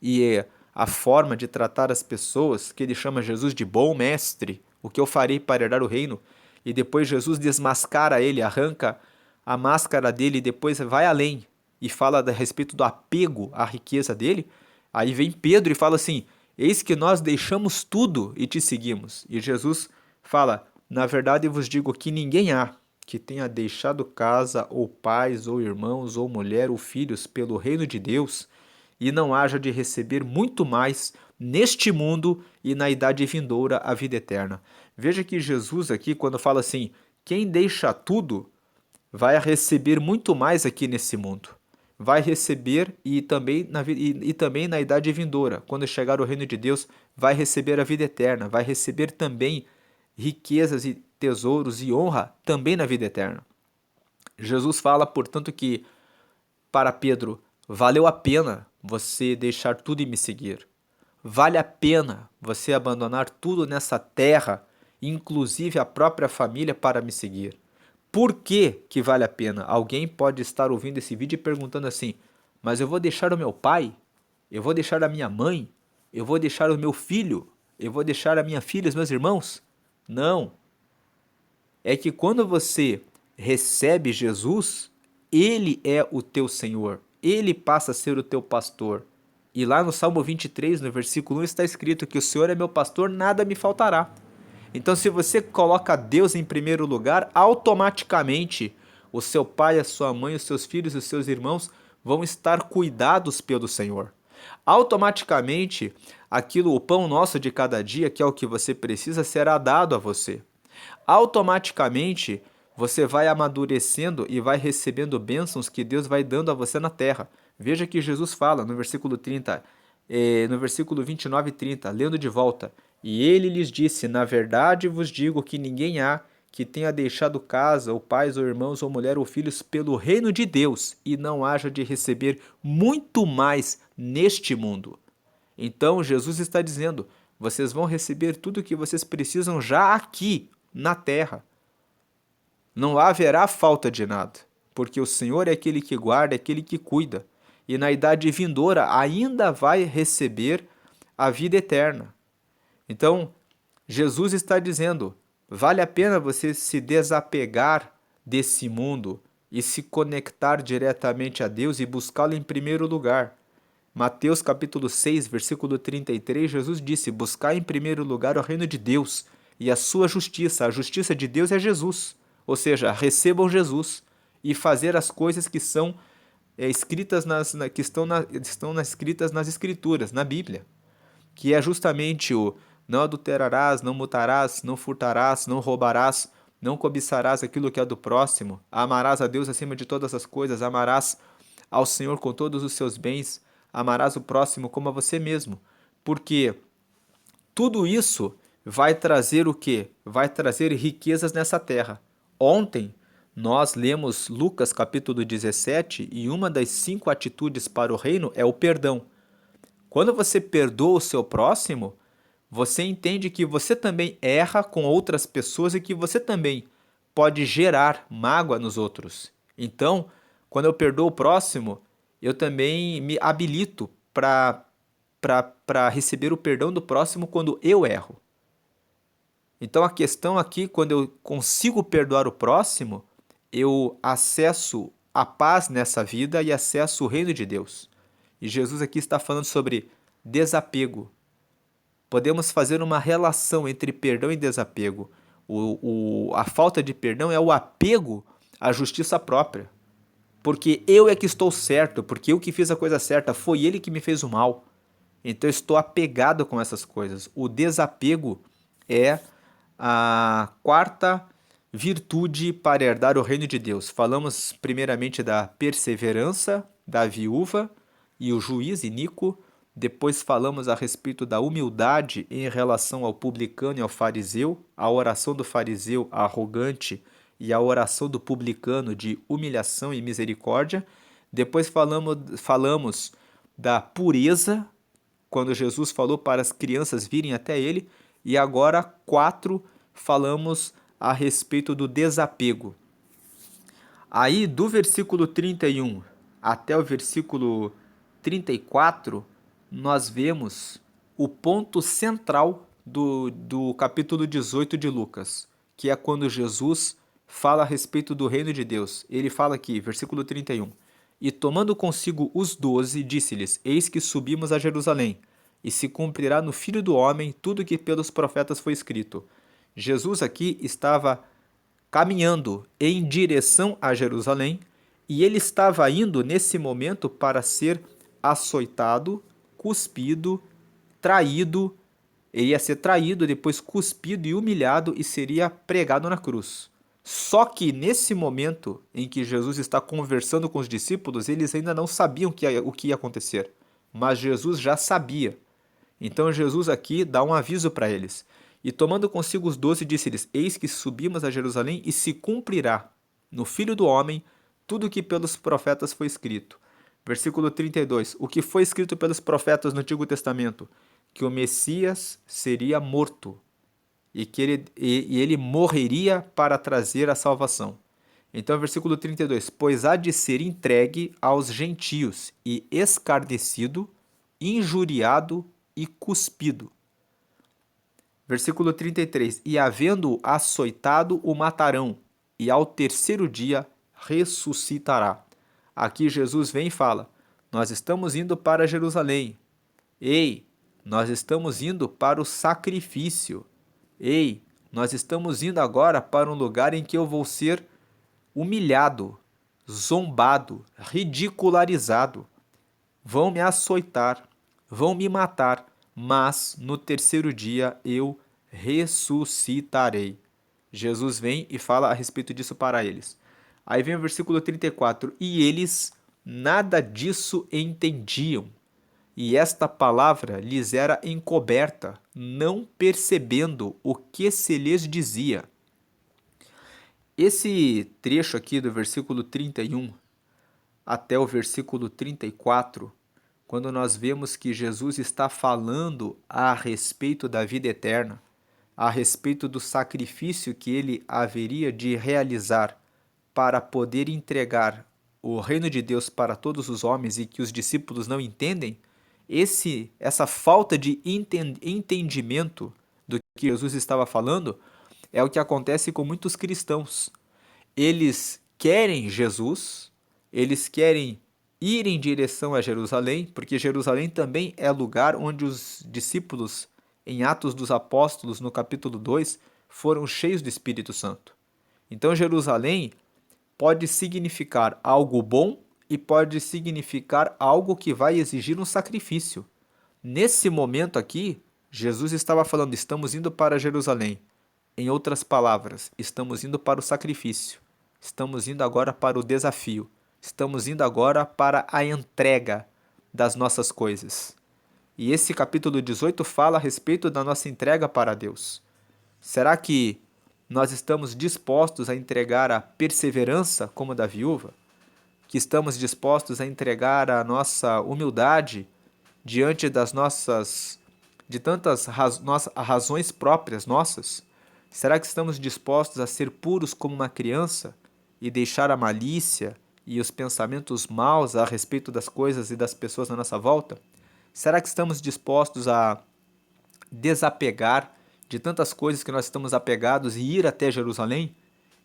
e a forma de tratar as pessoas, que ele chama Jesus de bom mestre, o que eu farei para herdar o reino, e depois Jesus desmascara ele, arranca a máscara dele e depois vai além e fala a respeito do apego à riqueza dele. Aí vem Pedro e fala assim, eis que nós deixamos tudo e te seguimos. E Jesus fala, na verdade eu vos digo que ninguém há que tenha deixado casa, ou pais, ou irmãos, ou mulher, ou filhos, pelo reino de Deus, e não haja de receber muito mais neste mundo e na idade vindoura a vida eterna. Veja que Jesus aqui, quando fala assim, quem deixa tudo, vai receber muito mais aqui nesse mundo. Vai receber e também na idade vindoura, quando chegar o reino de Deus, vai receber a vida eterna, vai receber também riquezas e tesouros e honra também na vida eterna. Jesus fala, portanto, que para Pedro, valeu a pena você deixar tudo e me seguir. Vale a pena você abandonar tudo nessa terra, inclusive a própria família, para me seguir. Por que que vale a pena? Alguém pode estar ouvindo esse vídeo e perguntando assim, mas eu vou deixar o meu pai? Eu vou deixar a minha mãe? Eu vou deixar o meu filho? Eu vou deixar a minha filha, os meus irmãos? Não. É que quando você recebe Jesus, ele é o teu Senhor. Ele passa a ser o teu pastor. E lá no Salmo 23, no versículo 1, está escrito que o Senhor é meu pastor, nada me faltará. Então, se você coloca Deus em primeiro lugar, automaticamente o seu pai, a sua mãe, os seus filhos e os seus irmãos vão estar cuidados pelo Senhor. Automaticamente, aquilo, o pão nosso de cada dia, que é o que você precisa, será dado a você. Automaticamente, você vai amadurecendo e vai recebendo bênçãos que Deus vai dando a você na terra. Veja que Jesus fala no versículo 30, no versículo 29 e 30, lendo de volta. E ele lhes disse, na verdade vos digo que ninguém há que tenha deixado casa, ou pais, ou irmãos, ou mulher, ou filhos, pelo reino de Deus, e não haja de receber muito mais neste mundo. Então Jesus está dizendo, vocês vão receber tudo o que vocês precisam já aqui, na terra. Não haverá falta de nada, porque o Senhor é aquele que guarda, é aquele que cuida, e na idade vindoura ainda vai receber a vida eterna. Então, Jesus está dizendo, vale a pena você se desapegar desse mundo e se conectar diretamente a Deus e buscá-lo em primeiro lugar. Mateus capítulo 6, versículo 33, Jesus disse, buscar em primeiro lugar o reino de Deus e a sua justiça. A justiça de Deus é Jesus. Ou seja, recebam Jesus e fazer as coisas que são escritas escritas nas Escrituras, na Bíblia, que é justamente o não adulterarás, não matarás, não furtarás, não roubarás, não cobiçarás aquilo que é do próximo, amarás a Deus acima de todas as coisas, amarás ao Senhor com todos os seus bens, amarás o próximo como a você mesmo, porque tudo isso vai trazer o quê? Vai trazer riquezas nessa terra. Ontem Nós lemos Lucas capítulo 17 e uma das 5 atitudes para o reino é o perdão. Quando você perdoa o seu próximo, você entende que você também erra com outras pessoas e que você também pode gerar mágoa nos outros. Então, quando eu perdoo o próximo, eu também me habilito para receber o perdão do próximo quando eu erro. Então a questão aqui, quando eu consigo perdoar o próximo, eu acesso a paz nessa vida e acesso o reino de Deus. E Jesus aqui está falando sobre desapego. Podemos fazer uma relação entre perdão e desapego. A falta de perdão é o apego à justiça própria. Porque eu é que estou certo, porque eu que fiz a coisa certa, foi ele que me fez o mal. Então eu estou apegado com essas coisas. O desapego é a quarta virtude para herdar o reino de Deus. Falamos primeiramente da perseverança da viúva e o juiz iníquo. Depois falamos a respeito da humildade em relação ao publicano e ao fariseu, a oração do fariseu arrogante e a oração do publicano de humilhação e misericórdia. Depois falamos da pureza, quando Jesus falou para as crianças virem até ele. E agora, 4, falamos a respeito do desapego. Aí, do versículo 31 até o versículo 34, nós vemos o ponto central do capítulo 18 de Lucas, que é quando Jesus fala a respeito do reino de Deus. Ele fala aqui, versículo 31. E tomando consigo os 12, disse-lhes: Eis que subimos a Jerusalém, e se cumprirá no Filho do Homem tudo que pelos profetas foi escrito. Jesus aqui estava caminhando em direção a Jerusalém, e ele estava indo nesse momento para ser açoitado, cuspido, traído. Ele ia ser traído, depois cuspido e humilhado e seria pregado na cruz. Só que nesse momento em que Jesus está conversando com os discípulos, eles ainda não sabiam o que ia acontecer. Mas Jesus já sabia. Então Jesus aqui dá um aviso para eles. E tomando consigo os 12, disse-lhes: Eis que subimos a Jerusalém e se cumprirá no Filho do Homem tudo o que pelos profetas foi escrito. Versículo 32. O que foi escrito pelos profetas no Antigo Testamento? Que o Messias seria morto e que ele morreria para trazer a salvação. Então, versículo 32. Pois há de ser entregue aos gentios e escarnecido, injuriado e cuspido. Versículo 33. E havendo-o açoitado, o matarão, e ao terceiro dia ressuscitará. Aqui Jesus vem e fala: Nós estamos indo para Jerusalém. Ei, nós estamos indo para o sacrifício. Ei, nós estamos indo agora para um lugar em que eu vou ser humilhado, zombado, ridicularizado. Vão me açoitar, vão me matar, mas no terceiro dia eu ressuscitarei. Jesus vem e fala a respeito disso para eles. Aí vem o versículo 34. E eles nada disso entendiam, e esta palavra lhes era encoberta, não percebendo o que se lhes dizia. Esse trecho aqui do versículo 31 até o versículo 34, quando nós vemos que Jesus está falando a respeito da vida eterna, a respeito do sacrifício que ele haveria de realizar para poder entregar o reino de Deus para todos os homens e que os discípulos não entendem, essa falta de entendimento do que Jesus estava falando é o que acontece com muitos cristãos. Eles querem Jesus, eles querem ir em direção a Jerusalém, porque Jerusalém também é lugar onde os discípulos, em Atos dos Apóstolos, no capítulo 2, foram cheios do Espírito Santo. Então, Jerusalém pode significar algo bom e pode significar algo que vai exigir um sacrifício. Nesse momento aqui, Jesus estava falando: estamos indo para Jerusalém. Em outras palavras, estamos indo para o sacrifício. Estamos indo agora para o desafio. Estamos indo agora para a entrega das nossas coisas. E esse capítulo 18 fala a respeito da nossa entrega para Deus. Será que nós estamos dispostos a entregar a perseverança como a da viúva? Que estamos dispostos a entregar a nossa humildade diante das de tantas razões próprias nossas? Será que estamos dispostos a ser puros como uma criança e deixar a malícia e os pensamentos maus a respeito das coisas e das pessoas na nossa volta? Será que estamos dispostos a desapegar de tantas coisas que nós estamos apegados e ir até Jerusalém?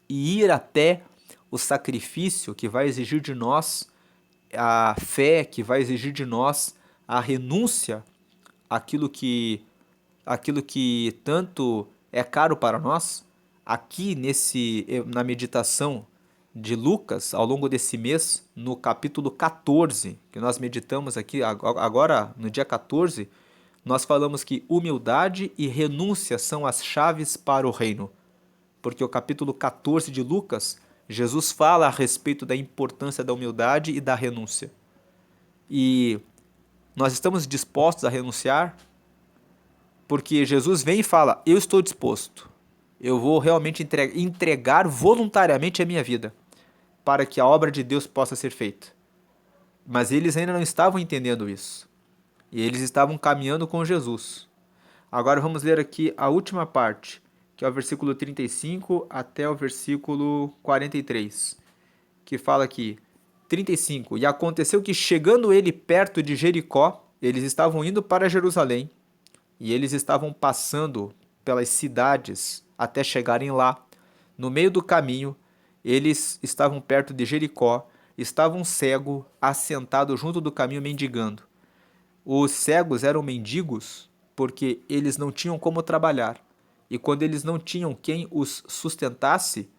E ir até o sacrifício que vai exigir de nós a fé, que vai exigir de nós a renúncia àquilo que tanto é caro para nós? Aqui na meditação de Lucas, ao longo desse mês, no capítulo 14, que nós meditamos aqui agora no dia 14, nós falamos que humildade e renúncia são as chaves para o reino. Porque o capítulo 14 de Lucas, Jesus fala a respeito da importância da humildade e da renúncia. E nós estamos dispostos a renunciar? Porque Jesus vem e fala, eu estou disposto. Eu vou realmente entregar voluntariamente a minha vida para que a obra de Deus possa ser feita. Mas eles ainda não estavam entendendo isso. E eles estavam caminhando com Jesus. Agora vamos ler aqui a última parte, que é o versículo 35 até o versículo 43, que fala aqui, 35, e aconteceu que chegando ele perto de Jericó, eles estavam indo para Jerusalém, e eles estavam passando pelas cidades até chegarem lá. No meio do caminho, eles estavam perto de Jericó, estava um cego assentado junto do caminho mendigando. Os cegos eram mendigos porque eles não tinham como trabalhar. E quando eles não tinham quem os sustentasse,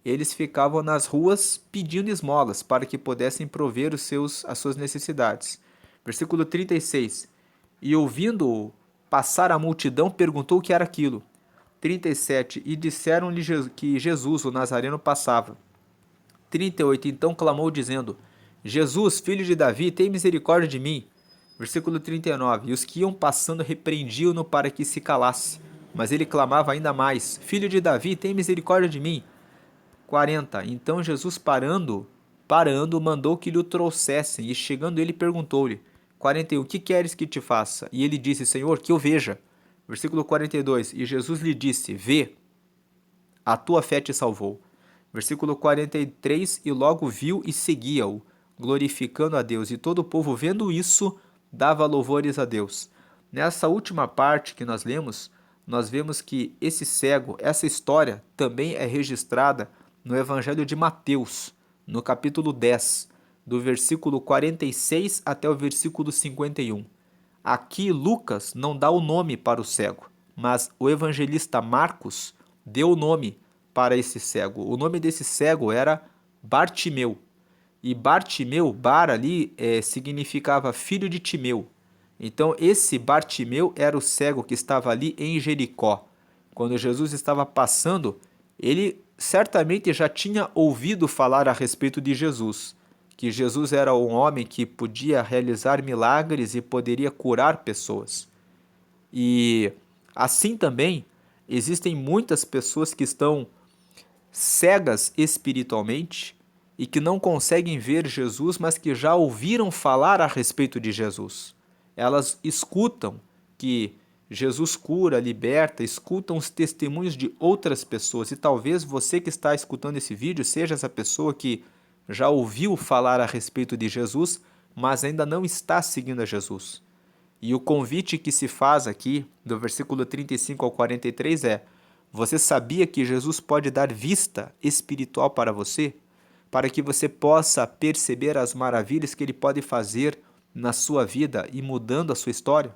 eles ficavam nas ruas pedindo esmolas para que pudessem prover as suas necessidades. Versículo 36. E ouvindo-o passar a multidão, perguntou o que era aquilo. 37. E disseram-lhe que Jesus, o Nazareno, passava. 38. Então clamou dizendo, Jesus, filho de Davi, tem misericórdia de mim. Versículo 39. E os que iam passando repreendiam-no para que se calasse. Mas ele clamava ainda mais, filho de Davi, tem misericórdia de mim. 40. Então Jesus parando, mandou que lhe o trouxessem, e chegando ele perguntou-lhe, 41. Que queres que te faça? E ele disse, Senhor, que eu veja. Versículo 42. E Jesus lhe disse, vê, a tua fé te salvou. Versículo 43. E logo viu e seguia-o, glorificando a Deus. E todo o povo, vendo isso, dava louvores a Deus. Nessa última parte que nós lemos, nós vemos que esse cego, essa história também é registrada no Evangelho de Mateus, no capítulo 10, do versículo 46 até o versículo 51. Aqui Lucas não dá o nome para o cego, mas o evangelista Marcos deu o nome para esse cego. O nome desse cego era Bartimeu. E Bartimeu, Bar ali, significava filho de Timeu. Então esse Bartimeu era o cego que estava ali em Jericó. Quando Jesus estava passando, ele certamente já tinha ouvido falar a respeito de Jesus, que Jesus era um homem que podia realizar milagres e poderia curar pessoas. E assim também existem muitas pessoas que estão cegas espiritualmente e que não conseguem ver Jesus, mas que já ouviram falar a respeito de Jesus. Elas escutam que Jesus cura, liberta, escutam os testemunhos de outras pessoas. E talvez você que está escutando esse vídeo seja essa pessoa que já ouviu falar a respeito de Jesus, mas ainda não está seguindo a Jesus. E o convite que se faz aqui, do versículo 35 ao 43 é: você sabia que Jesus pode dar vista espiritual para você? Para que você possa perceber as maravilhas que ele pode fazer na sua vida e mudando a sua história?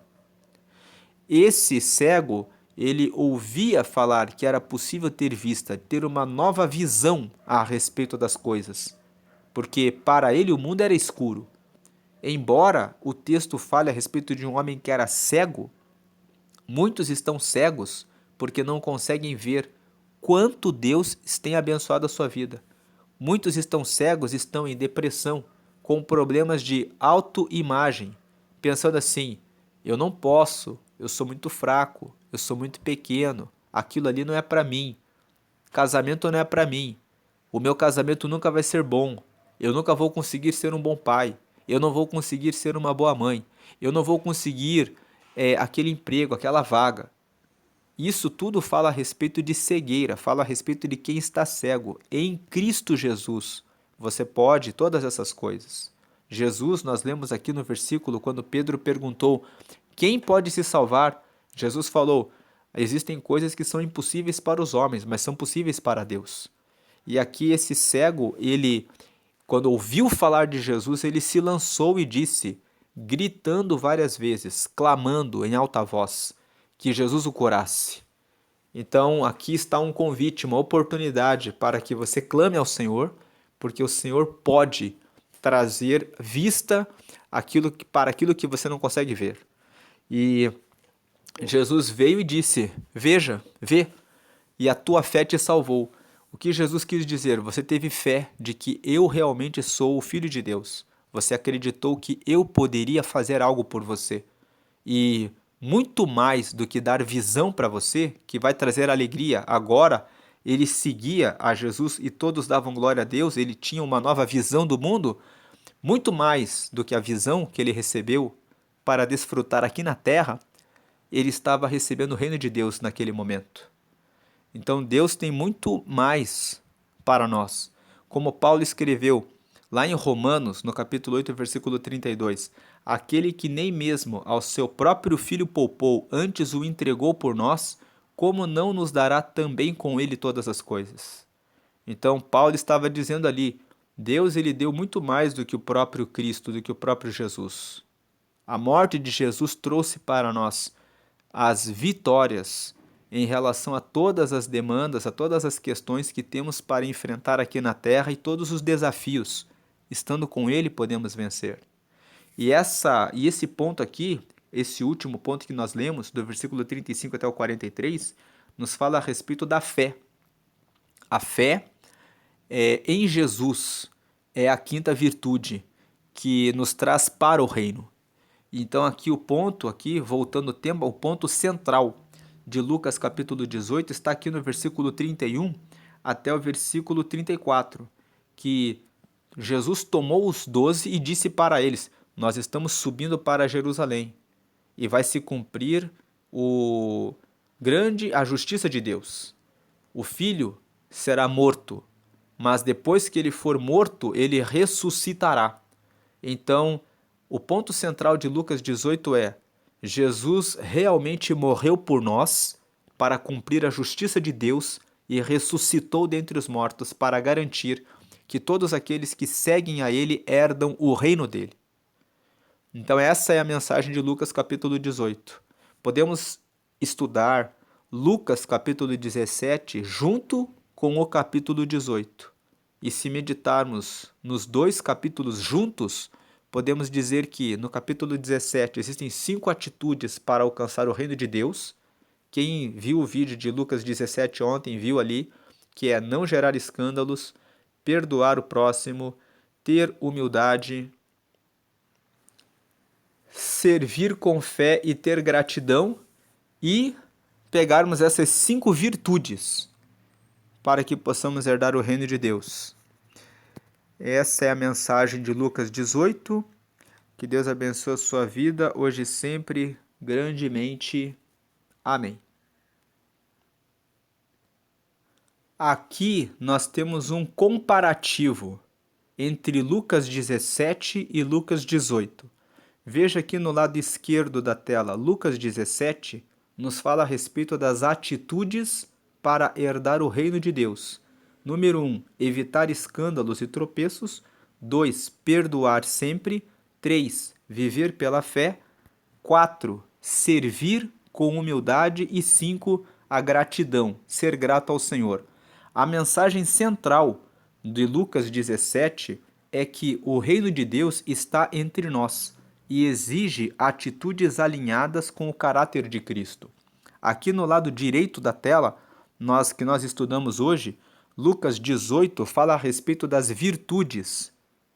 Esse cego, ele ouvia falar que era possível ter vista, ter uma nova visão a respeito das coisas, porque para ele o mundo era escuro. Embora o texto fale a respeito de um homem que era cego, muitos estão cegos porque não conseguem ver quanto Deus tem abençoado a sua vida. Muitos estão cegos, estão em depressão, com problemas de autoimagem, pensando assim: eu não posso, eu sou muito fraco, eu sou muito pequeno, aquilo ali não é para mim. casamento não é para mim, o meu casamento nunca vai ser bom, eu nunca vou conseguir ser um bom pai, eu não vou conseguir ser uma boa mãe, eu não vou conseguir aquele emprego, aquela vaga. Isso tudo fala a respeito de cegueira, fala a respeito de quem está cego. Em Cristo Jesus, você pode todas essas coisas. Jesus, nós lemos aqui no versículo, quando Pedro perguntou: quem pode se salvar? Jesus falou: existem coisas que são impossíveis para os homens, mas são possíveis para Deus. E aqui esse cego, ele, quando ouviu falar de Jesus, ele se lançou e disse, gritando várias vezes, clamando em alta voz, que Jesus o curasse. Então, aqui está um convite, uma oportunidade para que você clame ao Senhor, porque o Senhor pode trazer vista para aquilo que você não consegue ver. E Jesus veio e disse: veja, vê, e a tua fé te salvou. O que Jesus quis dizer? Você teve fé de que eu realmente sou o Filho de Deus. Você acreditou que eu poderia fazer algo por você. E muito mais do que dar visão para você, que vai trazer alegria. Agora, ele seguia a Jesus e todos davam glória a Deus, ele tinha uma nova visão do mundo. Muito mais do que a visão que ele recebeu para desfrutar aqui na terra, ele estava recebendo o reino de Deus naquele momento. Então Deus tem muito mais para nós. Como Paulo escreveu lá em Romanos, no capítulo 8, versículo 32, aquele que nem mesmo ao seu próprio filho poupou, antes o entregou por nós, como não nos dará também com ele todas as coisas? Então Paulo estava dizendo ali, Deus ele deu muito mais do que o próprio Cristo, do que o próprio Jesus. A morte de Jesus trouxe para nós as vitórias em relação a todas as demandas, a todas as questões que temos para enfrentar aqui na Terra e todos os desafios. Estando com Ele, podemos vencer. E esse ponto aqui, esse último ponto que nós lemos, do versículo 35 até o 43, nos fala a respeito da fé. A fé em Jesus é a quinta virtude que nos traz para o reino. Então aqui o ponto, voltando o tema, o ponto central de Lucas capítulo 18 está aqui no versículo 31 até o versículo 34, que Jesus tomou os 12 e disse para eles, nós estamos subindo para Jerusalém e vai se cumprir a justiça de Deus. O filho será morto, mas depois que ele for morto, ele ressuscitará. Então, o ponto central de Lucas 18 é: Jesus realmente morreu por nós para cumprir a justiça de Deus e ressuscitou dentre os mortos para garantir que todos aqueles que seguem a Ele herdam o reino dele. Então essa é a mensagem de Lucas capítulo 18. Podemos estudar Lucas capítulo 17 junto com o capítulo 18. E se meditarmos nos dois capítulos juntos, podemos dizer que no capítulo 17 existem 5 atitudes para alcançar o reino de Deus. Quem viu o vídeo de Lucas 17 ontem viu ali que é não gerar escândalos, perdoar o próximo, ter humildade, servir com fé e ter gratidão e pegarmos essas 5 virtudes para que possamos herdar o reino de Deus. Essa é a mensagem de Lucas 18. Que Deus abençoe a sua vida, hoje e sempre, grandemente. Amém. Aqui nós temos um comparativo entre Lucas 17 e Lucas 18. Veja aqui no lado esquerdo da tela, Lucas 17 nos fala a respeito das atitudes para herdar o reino de Deus. Número 1, evitar escândalos e tropeços. 2, perdoar sempre. 3, viver pela fé. 4, servir com humildade. E 5, a gratidão, ser grato ao Senhor. A mensagem central de Lucas 17 é que o reino de Deus está entre nós e exige atitudes alinhadas com o caráter de Cristo. Aqui no lado direito da tela, que nós estudamos hoje, Lucas 18 fala a respeito das virtudes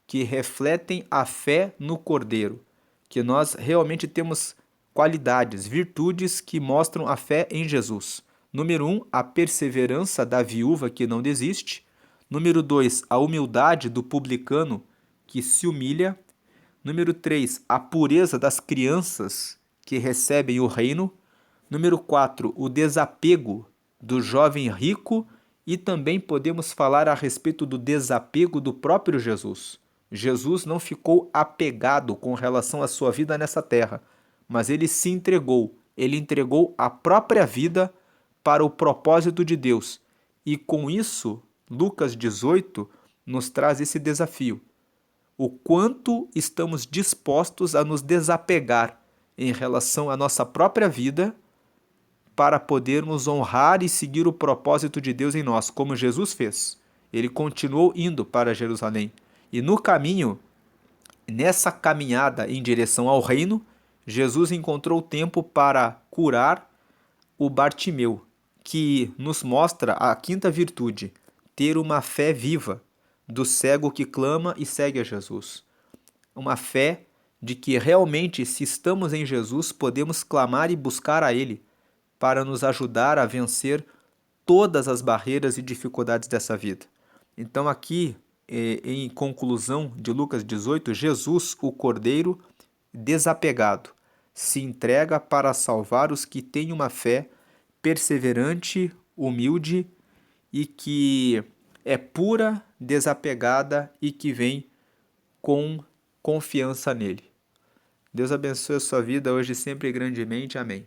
que refletem a fé no Cordeiro, que nós realmente temos qualidades, virtudes que mostram a fé em Jesus. Número 1, a perseverança da viúva que não desiste. Número 2, a humildade do publicano que se humilha. Número 3, a pureza das crianças que recebem o reino. Número 4, o desapego do jovem rico. E também podemos falar a respeito do desapego do próprio Jesus. Jesus não ficou apegado com relação à sua vida nessa terra, mas ele se entregou. Ele entregou a própria vida para o propósito de Deus. E com isso, Lucas 18 nos traz esse desafio. O quanto estamos dispostos a nos desapegar em relação à nossa própria vida para podermos honrar e seguir o propósito de Deus em nós, como Jesus fez. Ele continuou indo para Jerusalém. E no caminho, nessa caminhada em direção ao reino, Jesus encontrou tempo para curar o Bartimeu, que nos mostra a quinta virtude, ter uma fé viva, do cego que clama e segue a Jesus. Uma fé de que realmente, se estamos em Jesus, podemos clamar e buscar a Ele para nos ajudar a vencer todas as barreiras e dificuldades dessa vida. Então aqui, em conclusão de Lucas 18, Jesus, o Cordeiro desapegado, se entrega para salvar os que têm uma fé perseverante, humilde e que é pura, desapegada e que vem com confiança nele. Deus abençoe a sua vida hoje sempre grandemente. Amém.